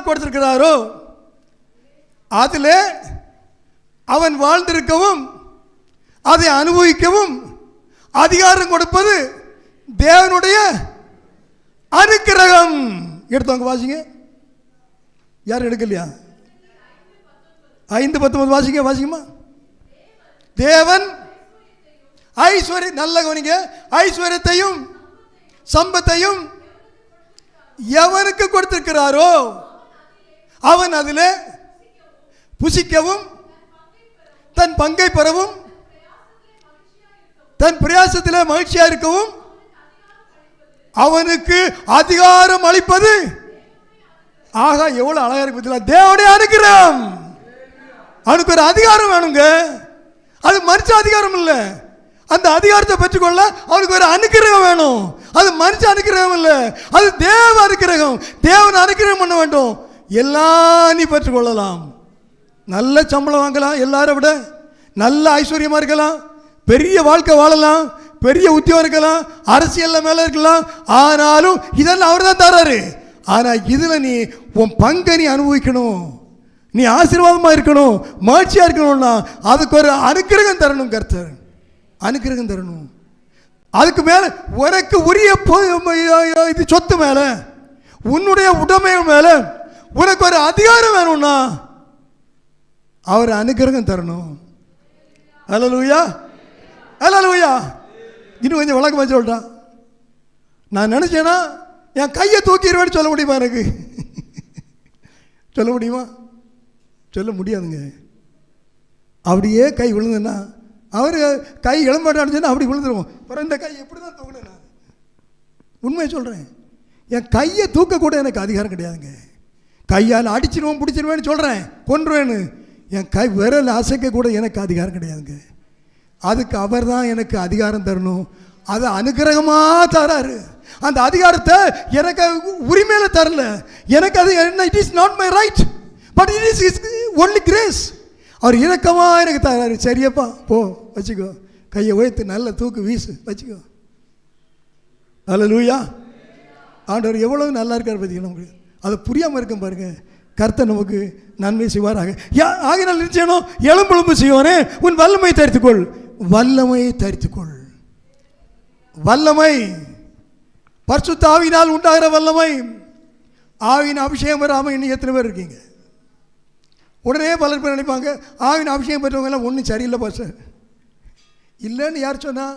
கொடுத்திருக்கிறாரோ அதிலே அவன் வாழ்ந்திருக்கவும் அதை அனுபவிக்கவும் அதிகாரம் கொடுப்பது தேவனுடைய அனுக்கிரகம். எடுத்தவங்க வாசிங்க. யாரும் எடுக்கலையா? 5:19 வாசிங்கம்மா. தேவன் ஐஸ்வர்யம், நல்ல கவனிங்க, ஐஸ்வர்யத்தையும் சம்பத்தையும் எவனுக்கு கொடுத்திருக்கிறாரோ அவன் அதில் புசிக்கவும் தன் பங்கை பெறவும் தன் பிரயாசத்தில் மகிழ்ச்சியா இருக்கவும் அவனுக்கு அதிகாரம் அளிப்பது. ஆகா, எவ்வளவு அழகா இருக்கு. தேவனுடைய அனுக்கிரகம். அவனுக்கு ஒரு அதிகாரம் வேணுங்க. அது மனுஷ அதிகாரம் இல்லை. அந்த அதிகாரத்தை பெற்றுக்கொள்ள அவனுக்கு ஒரு அனுக்கிரகம் வேணும். அது மனுஷ அனுக்கிரகம் இல்லை, அது தேவ அனுக்கிரகம். தேவன் அனுக்கிரகம் பண்ண வேண்டும். எல்லாம் நீ பெற்றுக்கொள்ளலாம். நல்ல சம்பளம் வாங்கலாம், எல்லாரை விட நல்ல ஐஸ்வர்யமா இருக்கலாம், பெரிய வாழ்க்கை வாழலாம், பெரிய உத்தியோகம் இருக்கலாம், அரசியல்ல மேல இருக்கலாம். ஆனாலும் இதெல்லாம் அவர் தான் தர்றாரு. ஆனா இதுல நீ உன் பங்கை நீ அனுபவிக்கணும், நீ ஆசீர்வாதமா இருக்கணும், மகிழ்ச்சியா இருக்கணும்னா அதுக்கு ஒரு அனுக்கிரகம் தரணும். கர்த்தர் அனுக்கிரகம் தரணும். அதுக்கு மேல உனக்கு உரிய இது சொத்து மேல, உன்னுடைய உடைமை மேல உனக்கு ஒரு அதிகாரம் வேணும்னா அவர் அனுக்கிரகம் தரணும். அல்லேலூயா, அல்லேலூயா. இன்னும் கொஞ்சம் விளக்கமா சொல்றான். நான் நினைச்சேன்னா என் கையை தூக்கிடுவேன்னு சொல்ல முடியுமா? எனக்கு சொல்ல முடியுமா? சொல்ல முடியாதுங்க. அப்படியே கை விழுந்தேன்னா அவர் கை இளம்பாட்டான்னு சொன்னா அப்படி விழுந்துருவோம். அப்புறம் இந்த கை எப்படி தான் தூக்கினேன்? நான் உண்மையை சொல்கிறேன். என் கையை தூக்கக்கூட எனக்கு அதிகாரம் கிடையாதுங்க. கையால் அடிச்சிருவோம், பிடிச்சிருவேன்னு சொல்கிறேன், கொன்றுவேன்னு. என் கை விரல் அசைக்க கூட எனக்கு அதிகாரம் கிடையாதுங்க. அதுக்கு அவர் தான் எனக்கு அதிகாரம் தரணும். அது அனுக்கிரகமாக தராரு. அந்த அதிகாரத்தை எனக்கு உரிமையில தரல. எனக்கு அது it is not my right, but it is only grace. அவர் இறக்கமாக எனக்கு தராரு. சரியப்பா, போ வச்சுக்கோ, கையை உயர்த்து நல்ல தூக்கு வீசு, வச்சுக்கோ. அல்லேலூயா. ஆண்டவர் எவ்வளவு நல்லா இருக்கார் பார்த்தீங்கன்னா. உங்களுக்கு அது புரியாமல் இருக்கும் பாருங்க. கர்த்தர் நமக்கு நன்மை செய்வாராக. ஆகினால் நிச்சயம் எலும்பெலும்பு செய்வானே, உன் வல்லமை தரித்துக்கொள், வல்லமை தரித்துக்கொள். வல்லமை பரிசுத்த ஆவியினால் உண்டாகிற வல்லமை. ஆவியின் அபிஷேகம் வராமல் இன்னும் எத்தனை பேர் இருக்கீங்க? உடனே பலர் பேர் நினைப்பாங்க, ஆவியின் அபிஷேகம் பெற்றவங்க எல்லாம் ஒன்றும் சரியில்லை பாஸ்டர். இல்லைன்னு யார் சொன்னா?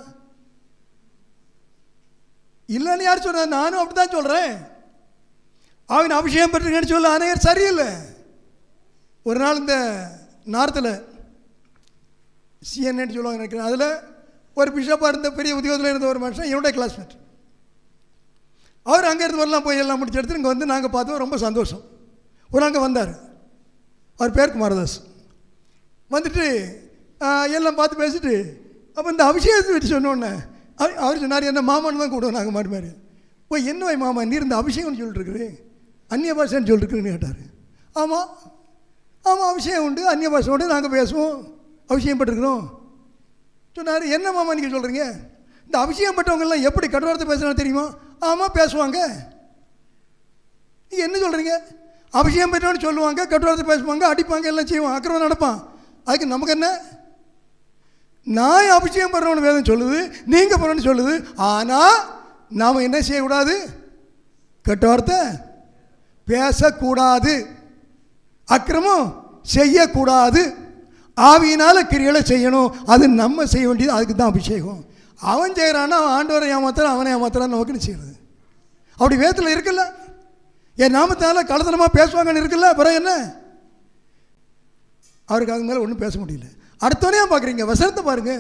இல்லைன்னு யார் சொன்னா? நானும் அப்படி தான் சொல்கிறேன். ஆவியின் அபிஷேகம் பெற்றுங்கன்னு சொல்ல அனைவர் சரியில்லை. ஒரு நாள் இந்த நார்த்தில் CNN சொல்லுவாங்க நினைக்கிறேன். அதில் ஒரு பிஷப்பாக இருந்த பெரிய உத்தியோகத்தில் இருந்த ஒரு மனுஷன் என்னுடைய கிளாஸ்மேட். அவர் அங்கேருந்து வரலாம் போய் எல்லாம் முடிச்சு எடுத்து இங்கே வந்து நாங்கள் பார்த்தோம். ரொம்ப சந்தோஷம். ஒரு அங்கே வந்தார். அவர் பேர் குமாரதாஸ். வந்துட்டு எல்லாம் பார்த்து பேசிட்டு அப்போ இந்த அபிஷேகத்தை வச்சு சொன்னோன்னே அவர் சொன்னார், என்ன மாமான்னு தான் கூடுவோம் நாங்கள் மாட்டு மாதிரி. போய் என்ன மாமா நீ இருந்த அபிஷேகம்னு சொல்லிட்டுருக்குறேன், அந்நிய பாஷைன்னு சொல்லிட்டுருக்குறேன்னு கேட்டார். ஆமாம் ஆமாம், அபிஷேகம் உண்டு, அந்நிய பாஷை உண்டு, நாங்கள் பேசுவோம், அபிஷேகம் பட்டிருக்கிறோம் சொன்னார். என்ன மாமா நீங்கள் சொல்கிறீங்க? இந்த அபிஷேகம் பட்டவங்கெல்லாம் எப்படி கட்டுவார்த்தை பேசுகிறாங்க தெரியுமா? ஆமாம் பேசுவாங்க. நீங்கள் என்ன சொல்கிறீங்க? அபிஷேகம் பெற்றவன்னு சொல்லுவாங்க, கட்டுவார்த்தை பேசுவாங்க, அடிப்பாங்க, எல்லாம் செய்வாங்க, அக்கிரமம் நடப்பான். அதுக்கு நமக்கு என்ன? நான் அபிஷேகம் பண்ணுறவனு வேதம் சொல்லுது, நீங்கள் பண்ணுறோன்னு சொல்லுது. ஆனால் நாம் என்ன செய்யக்கூடாது? கட்டுவார்த்தை பேசக்கூடாது, அக்கிரமம் செய்யக்கூடாது, ஆவியினால் கிரியலை செய்யணும். அது நம்ம செய்ய வேண்டியது. அதுக்கு தான் அபிஷேகம். அவன் செய்கிறான்னா ஆண்டவரை ஏமாத்துறான், அவனை ஏமாத்துறான், நமக்குன்னு செய்யறது. அப்படி வேதத்தில் இருக்குல்ல, என் நாமத்தால கலத்தனமாக பேசுவாங்கன்னு இருக்குல்ல, அப்புறம் என்ன? அவருக்கு அது மேலே ஒன்றும் பேச முடியல. அடுத்தவனே பார்க்குறீங்க, வசனத்தை பாருங்க.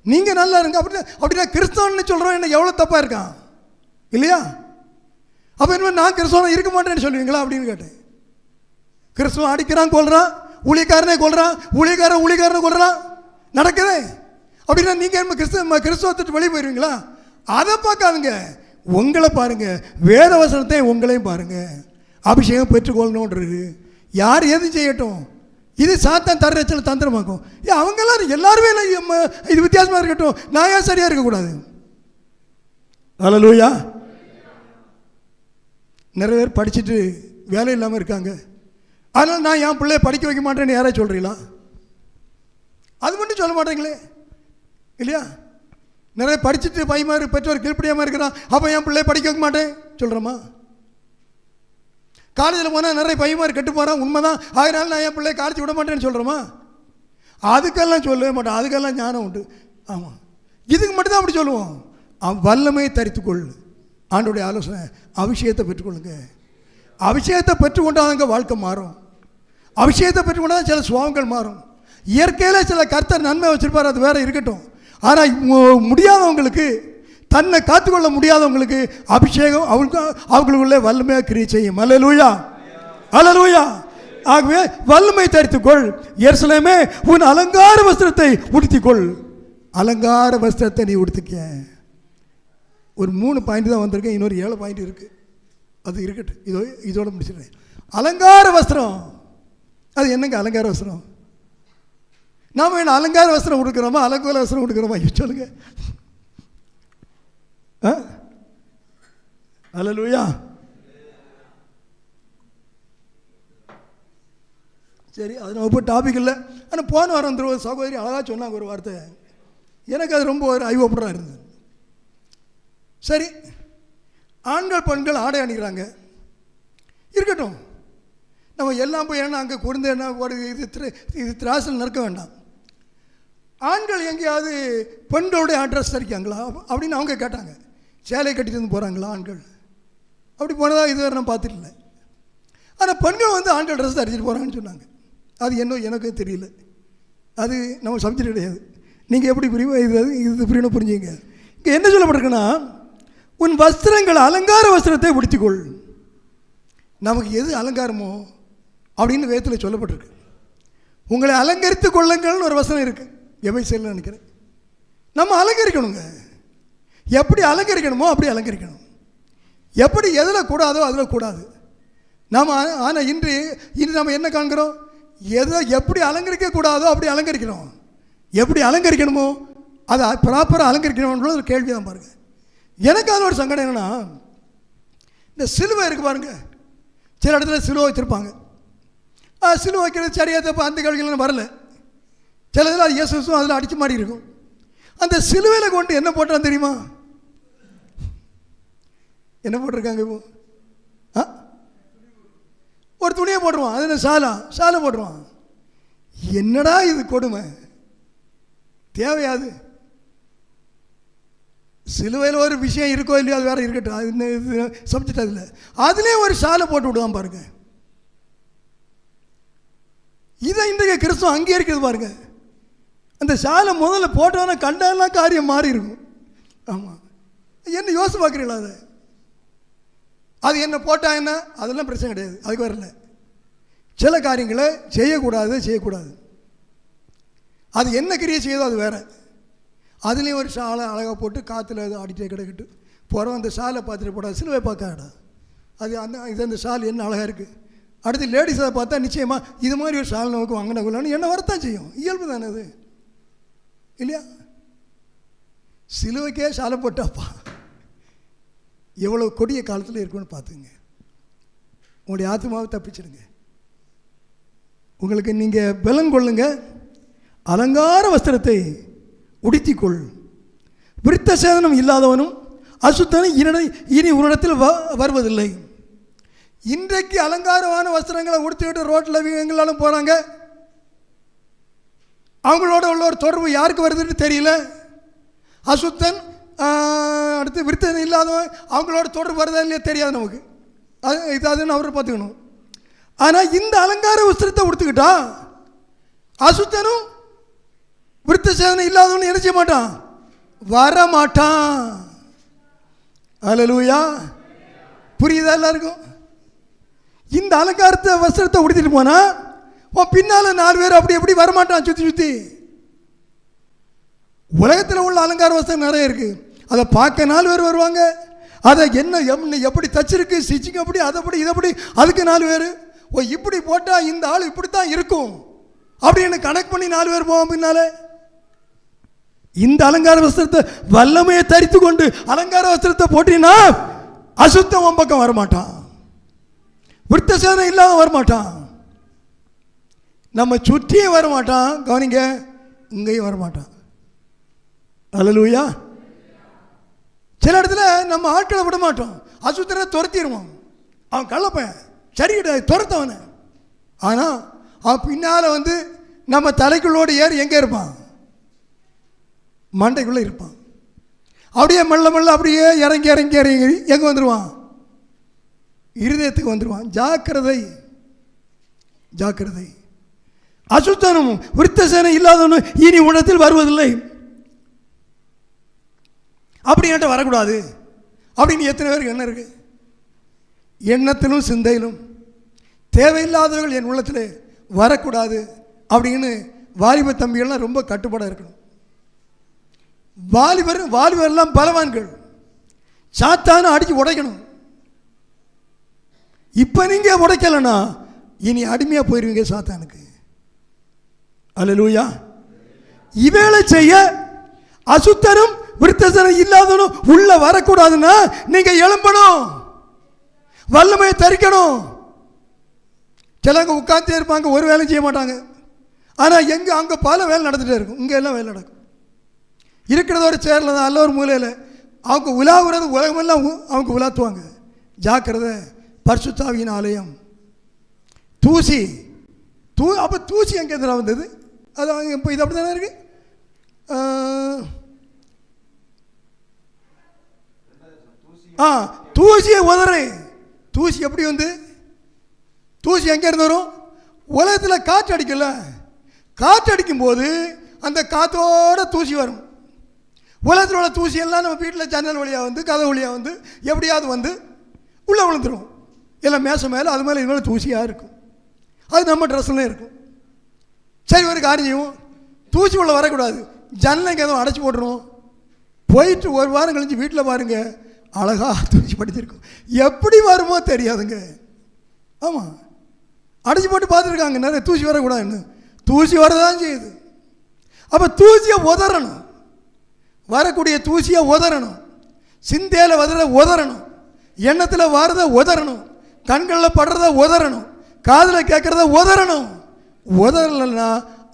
நீங்கள் நல்லா இருங்க அப்படின்னா கிறிஸ்தவன்னு சொல்கிறோம் என்ன எவ்வளோ தப்பாக இருக்கான் இல்லையா? அப்போ இனிமேல் நான் கிறிஸ்தவன் இருக்க மாட்டேன்னு சொல்லுவீங்களா அப்படின்னு கேட்டேன். கிறிஸ்தவன் அடிக்கிறான், கொள்றான், ஊழியக்காரனே கொள்றான், ஊழியக்காரனை கொள்றான், நடக்குது. அப்படின்னா நீங்கள் என்ன கிறிஸ்தவத்தை வெளியே போயிடுவீங்களா? அதை பார்க்காதுங்க, உங்களை பாருங்க, வேத வசனத்தை உங்களையும் பாருங்க. அபிஷேகம் பெற்றுக்கொள்ளணுன்றது யார் எது செய்யட்டும், இது சாத்தான் தரச்சல தந்திரமாக்கும். அவங்கெல்லாம் எல்லாருமே இது வித்தியாசமாக இருக்கட்டும், நான் ஏன் சரியாக இருக்கக்கூடாது? அல்லேலூயா. நிறைய பேர் படிச்சுட்டு வேலை இல்லாமல் இருக்காங்க. அதனால் நான் என் பிள்ளைய படிக்க வைக்க மாட்டேன்னு யாராவது சொல்கிறீங்களா? அது மட்டும் சொல்ல மாட்டேங்களே இல்லையா? நிறைய படிச்சுட்டு பையன் பெற்றோர் கீழ்ப்படியாமல் இருக்கிறான், அப்போ என் பிள்ளைய படிக்க வைக்க மாட்டேன் சொல்கிறோமா? காலேஜில் போனால் நிறைய பையன் கெட்டு போகிறான், உண்மைதான். அதனால நான் என் பிள்ளைய காலேஜ் விட மாட்டேன்னு சொல்கிறோமா? அதுக்கெல்லாம் சொல்லவே மாட்டோம். அதுக்கெல்லாம் ஞானம் உண்டு. ஆமாம், இதுக்கு மட்டும்தான் அப்படி சொல்லுவோம். வல்லமையை தரித்துக்கொள். ஆண்டோடைய ஆலோசனை, அபிஷேகத்தை பெற்றுக்கொள்ளுங்க. அபிஷேகத்தை பெற்றுக்கொண்டாங்க வாழ்க்கை மாறும். அபிஷேகத்தை பெற்றுக்கொண்டால் சில சுபாவங்கள் மாறும். இயற்கையில் சில கர்த்தர் நன்மை வச்சிருப்பார், அது வேற இருக்கட்டும். ஆனால் முடியாதவங்களுக்கு, தன்னை காத்துக்கொள்ள முடியாதவங்களுக்கு அபிஷேகம் அவங்களுக்குள்ளே வல்லமையாக கிரியை செய்யும். அல்லேலூயா, அல்லேலூயா. ஆகவே வல்லமை தரித்துக்கொள். எருசலேமே, உன் அலங்கார வஸ்திரத்தை உடுத்திக்கொள். அலங்கார வஸ்திரத்தை நீ உடுத்திக்க. ஒரு 3 பாயிண்ட் தான் வந்திருக்கேன், இன்னொரு 7 பாயிண்ட் இருக்குது. அது இருக்கட்டும், இதோட முடிச்சிடுறேன். அலங்கார வஸ்திரம், அது என்னங்க அலங்கார வஸ்திரம்? நாம் என்ன அலங்கார வஸ்திரம் கொடுக்குறோமா, அலங்கார வஸ்திரம் கொடுக்குறோமா? சொல்லுங்க. அல்லேலூயா. சரி, அது நம்ம இப்போ டாபிக் இல்லை. ஆனால் போன வாரம் ஒரு சகோதரி அழகாக சொன்னாங்க ஒரு வார்த்தை, எனக்கு அது ரொம்ப ஒரு ஐ ஓப்பனராக இருந்தது. சரி, ஆண்கள் பெண்கள் ஆடை அணிகிறாங்க, இருக்கட்டும். நம்ம எல்லாம் போய் என்ன அங்கே குறைந்த என்ன இது திராசில் நிற்க வேண்டாம். ஆண்கள் எங்கேயாவது பெண்களுடைய அட்ரஸ் தரிக்காங்களா அப்படின்னு அவங்க கேட்டாங்க. சேலை கட்டிட்டு வந்து போகிறாங்களா ஆண்கள்? அப்படி போனதாக இதுவரை நான் பார்த்துட்டு. ஆனால் பெண்கள் வந்து ஆண்கள் ட்ரெஸ் தரிச்சிட்டு போகிறாங்கன்னு சொன்னாங்க. அது என்ன எனக்கு தெரியல, அது நம்ம சப்ஜெக்ட் கிடையாது. நீங்கள் எப்படி புரியுமோ இது புரியணும், புரிஞ்சுங்க. இங்கே என்ன சொல்லப்பட்டிருக்குன்னா, உன் வஸ்திரங்கள் அலங்கார வஸ்திரத்தை உடுத்திக்கொள். நமக்கு எது அலங்காரமோ அப்படின்னு வேதத்தில் சொல்லப்பட்டிருக்கு. உங்களை அலங்கரித்து கொள்ளுங்கள்னு ஒரு வசனம் இருக்குது, எபேசியர்ல நினைக்கிறேன். நம்ம அலங்கரிக்கணுங்க. எப்படி அலங்கரிக்கணுமோ அப்படி அலங்கரிக்கணும். எப்படி எதில் கூடாதோ அதில் கூடாது. நாம் ஆனால் இன்று நம்ம என்ன காண்கிறோம்? எதை எப்படி அலங்கரிக்க கூடாதோ அப்படி அலங்கரிக்கணும். எப்படி அலங்கரிக்கணுமோ அதை ப்ராப்பராக அலங்கரிக்கணும்ன்றது ஒரு கேள்வி தான் பாருங்கள். எனக்கு அதில் ஒரு சங்கடம் என்னென்னா, இந்த சிலுவை இருக்குது பாருங்கள். சில இடத்துல சிலுவை வச்சுருப்பாங்க. சிலுவை வைக்கிறது சரியாக தப்பு, அந்த கேள்விகள் வரல. சில இதில் அது இயேசுவும் அதில் அடித்து மாடி இருக்கும். அந்த சிலுவையில் கொண்டு என்ன போட்டான்னு தெரியுமா? என்ன போட்டிருக்காங்க இப்போ? ஒரு துணியை போட்டுருவான், அது சாலை போட்டுருவான். என்னடா இது கொடுமை, தேவையாது? சிலுவையில் ஒரு விஷயம் இருக்கோ இல்லையோ அது வேற இருக்கட்டும், அது சப்ஜெக்ட். அதில் அதுலேயே ஒரு சாலை போட்டு விடுவான் பாருங்க. இதை இன்றைக்கு கிறிஸ்துவம் அங்கீகரிக்கிறது பாருங்க. அந்த சாலை முதல்ல போட்டோன்னா கண்டெல்லாம் காரியம் மாறி இருக்கும். ஆமாம், என்ன யோசிச்சு பார்க்குறீங்களா? அது என்ன போட்டால் என்ன, அதெல்லாம் பிரச்சனை கிடையாது, அதுக்கு வரல. சில காரியங்களை செய்யக்கூடாது. அது என்ன கிரியை செய்யுதோ அது வேற. அதுலேயும் ஒரு சாலை அழகாக போட்டு காற்றுல அது ஆடிட்டே கிடக்கிட்டு போகிறோம். அந்த சாலை பார்த்துட்டு போடாது, சிலுவை பார்க்காடா. அது அந்த சால் என்ன அழகாக இருக்குது. அடுத்து லேடிஸை பார்த்தா நிச்சயமாக இது மாதிரி ஒரு சாலை நமக்கு வாங்கினக்குள்ளான்னு என்ன வரத்தான் செய்யும், இயல்பு தானே அது இல்லையா? சிலுவைக்கே சாலை போட்டாப்பா, எவ்வளோ கொடிய காலத்தில் இருக்குன்னு பார்த்துங்க. உங்களுடைய ஆத்மாவை தப்பிச்சிடுங்க. உங்களுக்கு நீங்கள் பலன் கொள்ளுங்க. அலங்கார வஸ்திரத்தை உடுத்திக்கொள். விருத்த சேதனம் இல்லாதவனும் அசுத்தனும் இனி உன்னிடத்தில் வருவதில்லை. இன்றைக்கு அலங்காரமான வஸ்திரங்களை உடுத்திக்கிட்டு ரோட்டில் எங்களாலும் போகிறாங்க. அவங்களோட உள்ள ஒரு தொடர்பு யாருக்கு வருதுன்னு தெரியல. அசுத்தன் அடுத்து விருத்தம் இல்லாதவன் அவங்களோட தொடர்பு வருதா இல்லையா தெரியாது நமக்கு. அதுன்னு அவரை பார்த்துக்கணும். ஆனால் இந்த அலங்கார வஸ்திரத்தை உடுத்துக்கிட்டா அசுத்தனும் விருத்த சேதனம் இல்லாதவனு என்ன செய்ய மாட்டான், வர மாட்டான். அல்லேலூயா. புரியுதா எல்லாருக்கும்? இந்த அலங்காரத்தை வஸ்திரத்தை உடுத்திட்டு போனா பின்னால 4 பேர் அப்படி எப்படி வரமாட்டான். சுற்றி உலகத்தில் உள்ள அலங்கார வஸ்திரம் நிறைய இருக்கு. அதை பார்க்க 4 பேர் வருவாங்க. அதை என்ன எப்படி தச்சிருக்கு, ஸ்டிச்சிங் அப்படி, அதைப்படி இதைப்படி, அதுக்கு 4 பேர். இப்படி போட்டால் இந்த ஆள் இப்படித்தான் இருக்கும் அப்படின்னு கனெக்ட் பண்ணி 4 பேர் போவோம் பின்னால. இந்த அலங்கார வஸ்திரத்தை வல்லமையை தரித்து கொண்டு அலங்கார வஸ்திரத்தை போட்டினா அசுத்தம் பக்கம் வரமாட்டான். விருத்த சேதனம் இல்லாத வரமாட்டான். நம்ம சுற்றியும் வரமாட்டான். கவனிங்க, இங்கேயும் வரமாட்டான். அல்லேலூயா. சில இடத்துல நம்ம ஆட்களை விட மாட்டோம். அசுத்தனை துரத்திடுவோம். அவன் கள்ளப்பையன், சரி கிடையாது, துரத்தவனை. ஆனால் அவன் பின்னால் வந்து நம்ம தலைக்குள்ளோடு ஏறி எங்கே இருப்பான்? மண்டைக்குள்ளே இருப்பான். அப்படியே மெல்ல மெல்ல அப்படியே இறங்கி இறங்கி இறங்கி எங்கே வந்துடுவான்? இருதயத்துக்கு வந்துடுவான். ஜாக்கிரதை, ஜாக்கிரதை. அசுத்தனும் விருத்த சேதனம் இல்லாதவனும் இனி உலகத்தில் வருவதில்லை. அப்படி என்கிட்ட வரக்கூடாது அப்படின்னு எத்தனை பேருக்கு என்ன இருக்கு? எண்ணத்திலும் சிந்தையிலும் தேவையில்லாதவர்கள் என் உள்ளத்தில் வரக்கூடாது அப்படின்னு வாலிப தம்பிகள்லாம் ரொம்ப கட்டுப்பாடாக இருக்கணும். வாலிபர்லாம் பலவான்கள். சாத்தான அடிச்சு உடைக்கணும். இப்போ நீங்கள் உடைக்கலைன்னா இனி அடிமையாக போயிடுவீங்க சாத்தானுக்கு. அல்லேலூயா. இவேளை செய்ய அசுத்தரும் விருத்தசனம் இல்லாதவனும் உள்ள வரக்கூடாதுன்னா நீங்க எழும்பணும், வல்லமையை தரிக்கணும். சிலங்க உட்கார்ந்தே இருப்பாங்க, ஒரு வேலையும் செய்ய மாட்டாங்க. ஆனால் எங்கே அங்கே பல வேலை நடந்துகிட்டே இருக்கும். இங்கே எல்லாம் வேலை நடக்கும். இருக்கிறத ஒரு சேரில் தான், அல்ல ஒரு மூலையில். அவங்க உலாவுறது உலகமெல்லாம் அவங்க உலாத்துவாங்க. ஜாக்கிரதை, பரிசுத்தாவியின் ஆலயம். தூசி அப்போ தூசி எங்கே எதிராக வந்தது? அது இப்போ இது அப்படி தானே இருக்கு. தூசியை உதறு. தூசி எப்படி வந்து? தூசி எங்கே இருந்து வரும்? உலகத்தில் காற்று அடிக்கல. காற்று அடிக்கும் போது அந்த காற்றோட தூசி வரும். உலகத்தில் உள்ள தூசி எல்லாம் நம்ம வீட்டில் ஜன்னல் வழியாக வந்து, கதை வழியாக வந்து, எப்படியாவது வந்து உள்ளே விழுந்துடும். எல்லாம் மேசை மேலே அது மேலே இது மேலே தூசியாக இருக்கும். அது நம்ம ட்ரெஸ்லாம் இருக்கும். சரி, ஒரு காரியம், தூசி உள்ள வரக்கூடாது. ஜன்னலைங்க எதுவும் அடைச்சி போட்டுரும். போயிட்டு ஒரு வாரம் கழிஞ்சு வீட்டில் பாருங்கள், அழகாக தூசி படிச்சிருக்கும். எப்படி வருமோ தெரியாதுங்க. ஆமாம், அடைச்சி போட்டு பார்த்துருக்காங்க. நிறைய தூசி வரக்கூடாதுன்னு. தூசி வரதான் செய்யுது. அப்போ தூசியை உதறணும். வரக்கூடிய தூசியை உதறணும். சிந்தையில் வர்றத உதறணும். எண்ணத்தில் வரத உதறணும். கண்களில் படுறத உதறணும். காதில் கேட்குறத உதறணும். உதறலைன்னா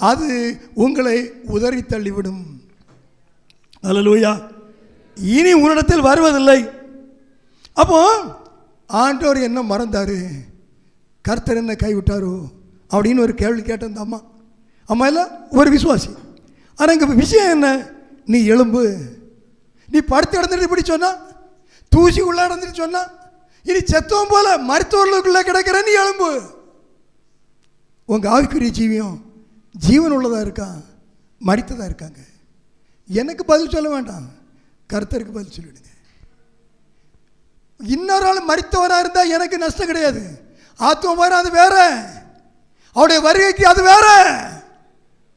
அது உங்களை உதறி தள்ளிவிடும். அல்லேலூயா. இனி உன்னிடத்தில் வருவதில்லை. அப்போ ஆண்டவர் என்ன மறந்தாரு, கர்த்தர் என்ன கைவிட்டாரோ அப்படின்னு ஒரு கேள்வி கேட்ட அந்த அம்மா இல்லை ஒரு விசுவாசி. ஆனால் இங்கே விஷயம் என்ன? நீ எழும்பு. நீ படுத்து இடந்துட்டு இப்படி சொன்னா, தூசி உள்ள இடந்துட்டு சொன்னா, இனி செத்தவன் போல மருத்துவர்களுக்குள்ள கிடக்கிற நீ எழும்பு. உங்கள் ஆவிக்குரிய ஜீவியம் ஜீவன் உள்ளதாக இருக்கா, மரித்ததாக இருக்காங்க? எனக்கு பதில் சொல்ல வேண்டாம், கர்த்தருக்கு பதில் சொல்லிவிடுங்க. இன்னொரு ஆள் மரித்தவராக இருந்தால் எனக்கு நஷ்டம் கிடையாது. ஆத்ம அது வேற, அவருடைய வருகைக்கு அது வேற.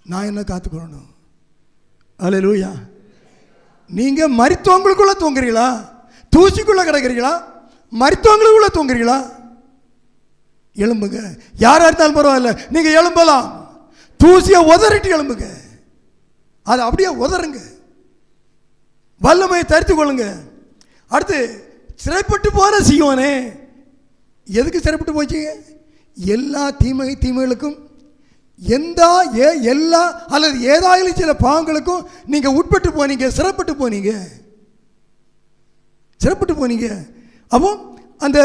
நான் என்ன காத்துக்கொள்ளணும்? அல்லேலூயா. நீங்கள் மரித்தவங்களுக்குள்ள தூங்குறீங்களா, தூசிக்குள்ள கிடக்கிறீங்களா, மரித்தவங்களுக்குள்ள தூங்குறீங்களா? எழும்புங்க. யாராக இருந்தாலும் பரவாயில்ல, நீங்கள் எழும்பலாம். தூசியை உதறிட்டு எழும்புங்க. அதை அப்படியே உதறுங்க. வல்லமையை தரித்து கொள்ளுங்க. அடுத்து, சிறைப்பட்டு போன சீயோனே, எதுக்கு சிறைப்பட்டு போச்சீங்க? எல்லா தீமைகளுக்கும் எல்லா அல்லது ஏதாயிலும் சில பாவங்களுக்கும் நீங்கள் உட்பட்டு போனீங்க, சிறைப்பட்டு போனீங்க, சிறைப்பட்டு போனீங்க. அப்போ அந்த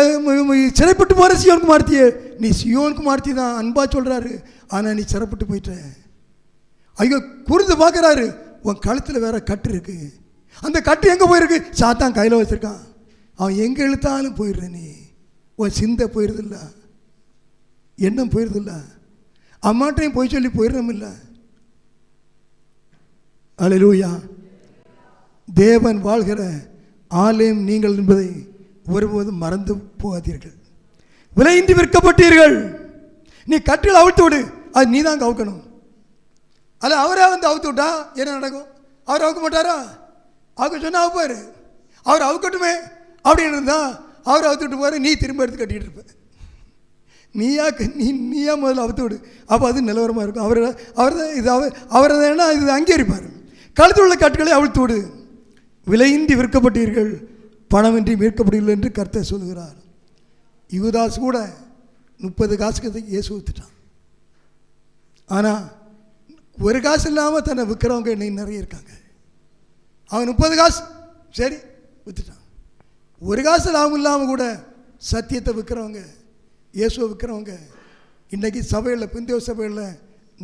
சிறைப்பட்டு போகிற சியோன் குமார்த்தியே, நீ சியோன் குமார்த்தி தான் அன்பா சொல்கிறாரு. ஆனால் நீ சிறைப்பட்டு போயிட்ட. ஐயோ, குறுந்து பார்க்குறாரு, உன் கழுத்தில் வேற கட்டு இருக்கு. அந்த கட்டு எங்கே போயிருக்கு? சாத்தான் கையில் வச்சுருக்கான். அவன் எங்கே இழுத்தாலும் போயிடுற. நீ உன் சிந்தை போயிடுதில்ல, எண்ணம் போயிடுதில்ல, அம்மாட்டையும் போய் சொல்லி போயிடுறோமில்ல. அல்லேலூயா. தேவன் வாழ்கிற ஆலயம் நீங்கள் என்பதை ஒருபோதும் மறந்து போகாதீர்கள். விலையின்றி விற்கப்பட்டீர்கள். நீ கட்டில் அவிழ்த்து விடு, அது நீ தான் கவுக்கணும். அல்ல அவரே வந்து அவுத்து விட்டா என்ன நடக்கும்? அவர் அவுக்க மாட்டாரா? அவுக்க சொன்னா அவுப்பாரு. அவர் அவுக்கட்டுமே அப்படின்னு இருந்தா அவர் அவுத்து விட்டு போற, நீ திரும்ப எடுத்து கட்டிகிட்டு இருப்ப. நீயா முதல்ல அவுத்து விடு. அப்போ அது நிலவரமாக இருக்கும். அவர் என்ன இது அங்கீகரிப்பார். கழுத்தில் உள்ள கட்டுகளை அவிழ்த்து விடு. விலையின்றி விற்கப்பட்டீர்கள், பணமின்றி மீட்கப்படவில்லை என்று கர்த்தர் சொல்கிறார். யூதாஸ் கூட 30 காசுக்கு இயேசு வித்துட்டான். ஆனால் ஒரு காசு இல்லாமல் தன்னை விற்கிறவங்க இன்னைக்கு நிறைய இருக்காங்க. அவன் 30 காசு சரி வித்துட்டான். ஒரு காசு லாபம் இல்லாமல் கூட சத்தியத்தை விற்கிறவங்க, இயேசுவை விற்கிறவங்க இன்றைக்கி சபையில், பெந்தேகோஸ்து சபையில்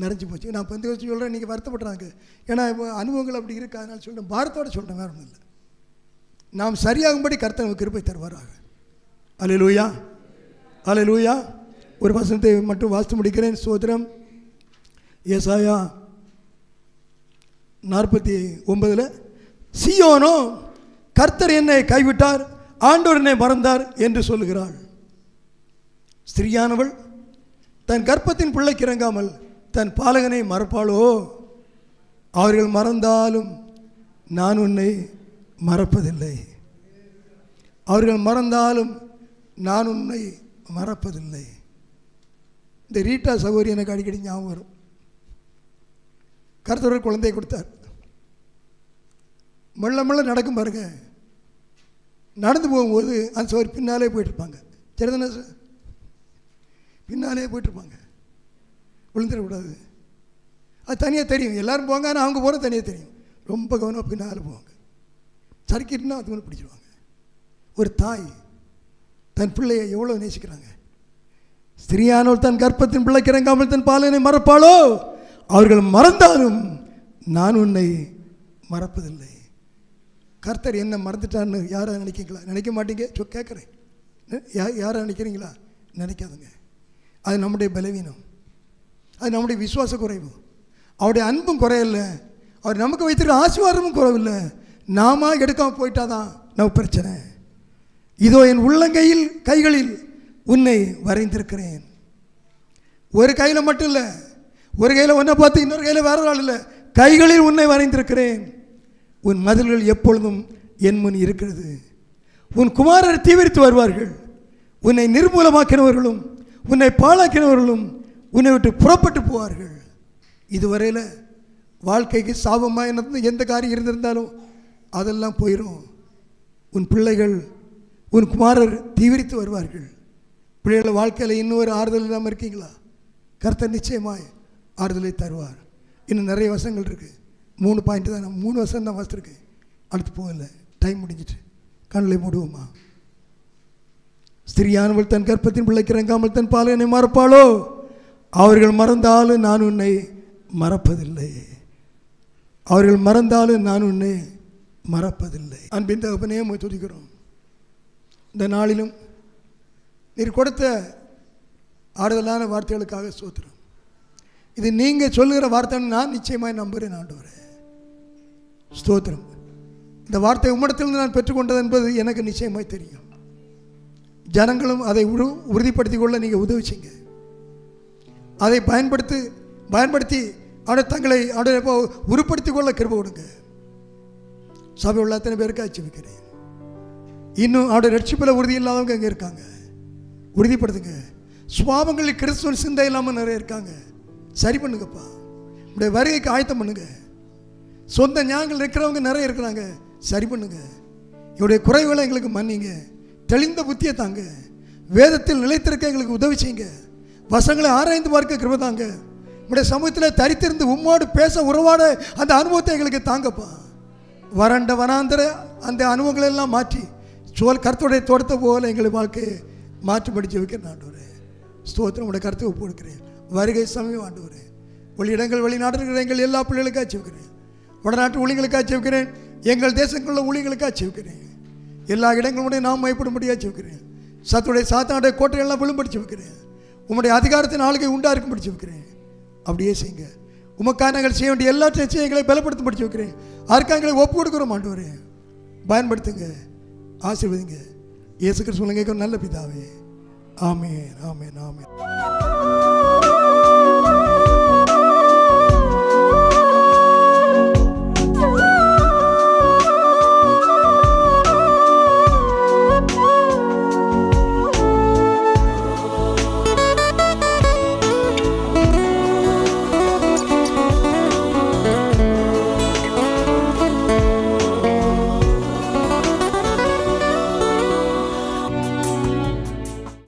நிறைஞ்சு போச்சு. நான் பெந்தேகோஸ்து சொல்கிறேன், இன்றைக்கி வருத்தப்படுறாங்க. ஏன்னா இப்போ அனுபவங்கள் அப்படி இருக்குது. அதனால் சொல்கிறேன், பாரத்தோடு சொல்கிறேன், வேறு ஒன்றும் இல்லை. நாம் சரியாகும்படி கர்த்தர் நமக்கு கிருபை தருவாராக. அல்லேலூயா, அல்லேலூயா. ஒரு வசனத்தை மட்டும் வாசித்து முடிக்கிறேன். ஸ்தோத்திரம். ஏசாயா 49 சீயோனோ கர்த்தர் என்னை கைவிட்டார், ஆண்டவர் என்னை மறந்தார் என்று சொல்லுகிறாள். ஸ்திரியானவள் தன் கர்ப்பத்தின் பிள்ளைக்கு இறங்காமல் தன் பாலகனை மறப்பாளோ? அவர்கள் மறந்தாலும் நான் உன்னை மறப்பதில்லை. அவர்கள் மறந்தாலும் நான் உன்னை மறப்பதில்லை. இந்த ரீட்டா சகோதரி எனக்கு அடிக்கடி ஞாபகம் வரும். கர்த்தர் குழந்தையை கொடுத்தார். மெல்ல மெல்ல நடக்கும் பாருங்க. நடந்து போகும்போது அந்த சோறு பின்னாலே போயிட்டுருப்பாங்க. சரிதானே சார்? பின்னாலே போயிட்டுருப்பாங்க. விழுந்துடக்கூடாது. அது தனியாக தெரியும். எல்லோரும் போங்க, ஆனால் அவங்க போகிற தனியாக தெரியும். ரொம்ப கவனமாக பின்னால் போவாங்க. சறுக்கிட்டுனா அது மேலே பிடிச்சிடுவாங்க. ஒரு தாய் தன் பிள்ளையை எவ்வளோ நேசிக்கிறாங்க. ஸ்திரியானவள் தன் கர்ப்பத்தின் பிள்ளைக்கு இறங்காமல் தன் பாலனை மறப்பாளோ? அவர்கள் மறந்தாலும் நான் உன்னை மறப்பதில்லை. கர்த்தர் என்ன மறந்துட்டான்னு யாரை நினைக்கிறீங்களா? நினைக்க மாட்டீங்க. கேட்குறேன், யாரை நினைக்கிறீங்களா? நினைக்காதுங்க. அது நம்முடைய பலவீனம், அது நம்முடைய விசுவாச குறைவு. அவருடைய அன்பும் குறையில்லை, அவர் நமக்கு வைத்திருக்க ஆசீர்வாதமும் குறைவில்லை. நாம எடுக்காமல் போயிட்டாதான் நம்ம பிரச்சனை. இதோ என் உள்ளங்கையில் கைகளில் உன்னை வரைந்திருக்கிறேன். ஒரு கையில் மட்டும் இல்லை, ஒரு கையில் ஒன்றை பார்த்து இன்னொரு கையில் வேற ஆள் இல்லை, கைகளில் உன்னை வரைந்திருக்கிறேன். உன் மதில்கள் எப்பொழுதும் என் முன் இருக்கிறது. உன் குமாரர் தீவிரித்து வருவார்கள். உன்னை நிர்மூலமாக்கினவர்களும் உன்னை பாழாக்கினவர்களும் உன்னை விட்டு புறப்பட்டு போவார்கள். இதுவரையில் வாழ்க்கைக்கு சாபமாக எந்த காரியம் இருந்திருந்தாலும் அதெல்லாம் போயிடும். உன் பிள்ளைகள், உன் குமாரர் தீவிரித்து வருவார்கள். பிள்ளைகள் வாழ்க்கையில் இன்னொரு ஆறுதல் இல்லாமல் இருக்கீங்களா? கர்த்தர் நிச்சயமாய் ஆறுதலை தருவார். இன்னும் நிறைய வசனங்கள் இருக்குது. 3 பாயிண்ட் தான், நான் 3 வசனம் தான் வச்சுருக்கேன். அடுத்து போகல, டைம் முடிஞ்சிட்டு. கண்களை மூடுவோமா? ஸ்திரியானவள் தன் கர்ப்பத்தின் பிள்ளைக்கு இறங்காமல் தன் பாலனை மறப்பாளோ? அவர்கள் மறந்தாலும் நான் உன்னை மறப்பதில்லை. அவர்கள் மறந்தாலும் நான் உன்னை மறப்பதில்லை. அன்பின் தகப்பனே, உம்மை துதிக்கிறோம். இந்த நாளிலும் நீர் கொடுத்த ஆறுதலான வார்த்தைகளுக்காக ஸ்தோத்திரம். இது நீங்கள் சொல்லுகிற வார்த்தைன்னு நான் நிச்சயமாக நம்புகிறேன் ஆண்டவரே. ஸ்தோத்திரம். இந்த வார்த்தை உம்மிடத்திலிருந்து நான் பெற்றுக்கொண்டது என்பது எனக்கு நிச்சயமாய் தெரியும். ஜனங்களும் அதை உறுதிப்படுத்தி கொள்ள நீங்கள் உதவி செய்யுங்க. அதை பயன்படுத்தி அவருடைய தங்களை உருப்படுத்தி கொள்ள கிருபை கொடுங்க. சபை உள்ள அத்தனை பேருக்கு ஆட்சேபிக்கிறேன். இன்னும் அவருடைய ரட்சிப்பில் உறுதி இல்லாதவங்க அங்கே இருக்காங்க, உறுதிப்படுத்துங்க. சுவாபங்களில் கிறிஸ்துவன் சிந்தை இல்லாமல் நிறைய இருக்காங்க, சரி பண்ணுங்கப்பா. உடைய வருகைக்கு ஆயத்தம் பண்ணுங்க. சொந்த ஞானங்கள் இருக்கிறவங்க நிறைய இருக்கிறாங்க, சரி பண்ணுங்க. இவருடைய குறைவுகளை எங்களுக்கு மன்னிங்க. தெளிந்த புத்தியை தாங்க. வேதத்தில் நிலைத்திருக்க எங்களுக்கு உதவி செய்யுங்க. வசங்களை ஆராய்ந்து பார்க்க கிருபை தாங்க. உடைய சமூகத்தில் தரித்திருந்து உம்மோடு பேச உறவாட அந்த அனுபவத்தை எங்களுக்கு தாங்கப்பா. வறண்ட வனாந்தர அந்த அனுபவங்களை எல்லாம் மாற்றி கர்த்தருடைய தோட்டத்தை போல எங்களை வாழ்க்கையை மாற்றிப்படிச்சு வைக்கிறேன் ஆண்டவரே. ஸ்தோத்திரம். உடைய கருத்தை ஒப்பு கொடுக்கிறேன். வருகை சமயம் ஆண்டவரே. வெளியிடங்கள் வெளிநாடு இருக்கிற எங்கள் எல்லா பிள்ளைகளுக்கு ஆட்சிவிக்கிறேன். வடநாட்டு ஊழியர்களுக்கு ஆட்சிவிக்கிறேன். எங்கள் தேசங்களுள்ள ஊழியர்களுக்கு ஆட்சிவிக்கிறேன். எல்லா இடங்களுடைய நாம் மயப்படும்படி ஆட்சிவிக்கிறேன். சத்துடைய சாத்தானுடைய கோட்டையெல்லாம் விழும்படிச்சு வைக்கிறேன். உம்முடைய அதிகாரத்தின் ஆளுகை உண்டா இருக்கும்படிச்சு வைக்கிறேன். அப்படியே செய்யுங்க. உமக்காக நாங்கள் செய்ய வேண்டிய எல்லா எங்களை பலப்படுத்த படிச்சு வைக்கிறேன். அதுக்காக ஒப்பு கொடுக்குறோம் ஆண்டவரே. பயன்படுத்துங்க, ஆசீர்வதிங்க. இயேசு கிறிஸ்துவின் நல்ல பிதாவே. ஆமென், ஆமென், ஆமென்.